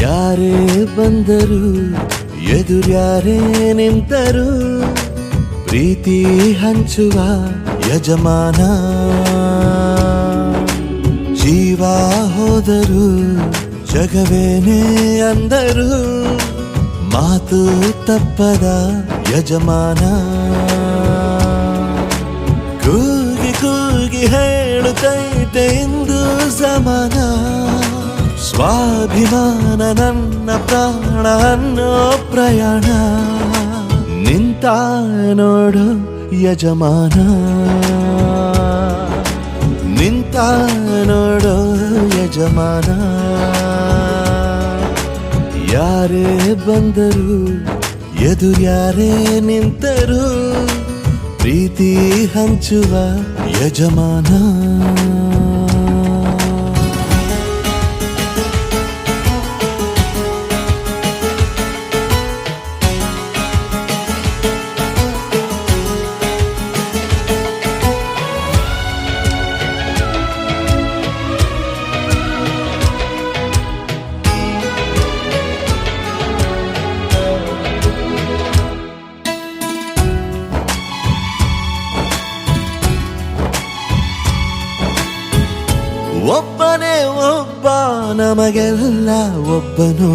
ಯಾರೇ ಬಂದರು ಎದುರ್ಯಾರೇ ನಿಂತರು ಪ್ರೀತಿ ಹಂಚುವ ಯಜಮಾನ ಜೀವ ಹೋದರು ಜಗವೇನೇ ಅಂದರು ಮಾತು ತಪ್ಪದ ಯಜಮಾನ ಕೂಗಿ ಕೂಗಿ ಹೇಳುತ್ತೈತೆ ಇಂದು ಸಮಾನ ಸ್ವಾಭಿಮಾನ ನನ್ನ ಪ್ರಾಣ ಅನ್ನೋ ಪ್ರಯಾಣ ನಿಂತ ನೋಡು ಯಜಮಾನ ನಿಂತ ನೋಡು ಯಜಮಾನ ಯಾರೇ ಬಂದರು ಎದುರ್ಯಾರೇ ನಿಂತರು ಪ್ರೀತಿ ಹಂಚುವ ಯಜಮಾನ ಒಬ್ಬನೇ ಒಬ್ಬ ನಮಗೆಲ್ಲ ಒಬ್ಬನು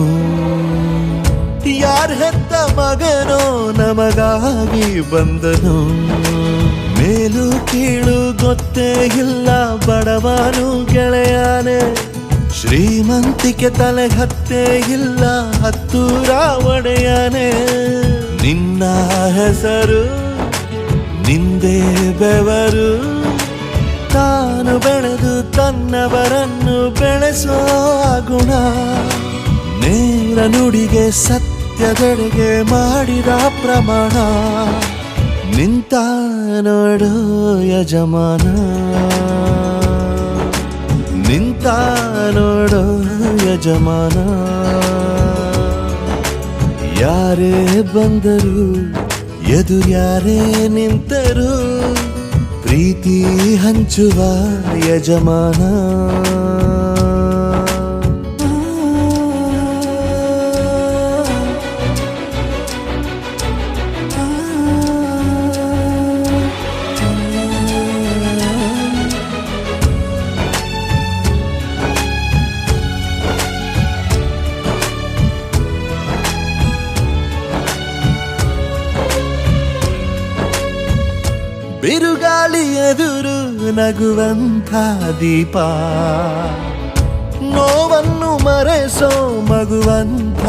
ಯಾರ ಹೆತ್ತ ಮಗನೋ ನಮಗಾಗಿ ಬಂದನು ಮೇಲು ಕೀಳು ಗೊತ್ತೇ ಇಲ್ಲ ಬಡವನು ಗೆಳೆಯಾನೆ ಶ್ರೀಮಂತಿಕೆ ತಲೆ ಹತ್ತೇ ಇಲ್ಲ ಹತ್ತೂರ ಒಡೆಯಾನೆ ನಿನ್ನ ಹೆಸರು ನಿಂದೇ ಬೆವರು ತಾನು ಬೆಳೆದು ತನ್ನವರನ್ನು ಬೆಳೆಸೋ ಗುಣ ನೇರ ನುಡಿಗೆ ಸತ್ಯದೆಡೆಗೆ ಮಾಡಿದ ಪ್ರಮಾಣ ನಿಂತ ನೋಡು ಯಜಮಾನ ನಿಂತ ನೋಡು ಯಜಮಾನ ಯಾರೇ ಬಂದರು ಎದುರ್ಯಾರೇ ನಿಂತರು ಪ್ರೀತಿ ಹಂಚುವ ಯಜಮಾನ ಬಿರುಗಾಳಿ ಎದುರು ನಗುವಂಥ ದೀಪ ನೋವನ್ನು ಮರೆಸೋ ಮಗುವಂಥ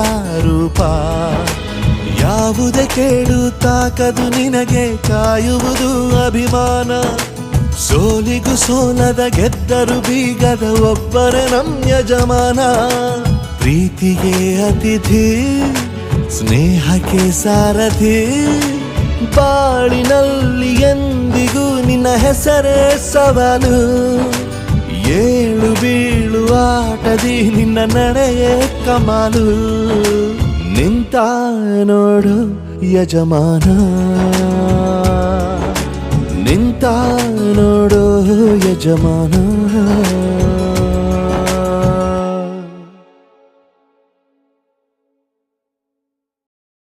ರೂಪ ಯಾವುದೇ ಕೇಳು ತಾಕದು ನಿನಗೆ ಕಾಯುವುದು ಅಭಿಮಾನ ಸೋಲಿಗೂ ಸೋಲದ ಗೆದ್ದರು ಬೀಗದ ಒಬ್ಬರೇ ನಮ್ ಯಜಮಾನ ಪ್ರೀತಿಗೆ ಅತಿಥಿ ಸ್ನೇಹಕ್ಕೆ ಸಾರಥಿ ಬಾಳಿನಲ್ಲಿ ಎಂದಿಗೂ ನಿನ್ನ ಹೆಸರೇ ಸವಾಲು ಏಳು ಬೀಳು ಆಟದಿ ನಿನ್ನ ನಡೆಯೇ ಕಮಾಲು ನಿಂತ ನೋಡು ಯಜಮಾನ ನಿಂತ ನೋಡು ಯಜಮಾನ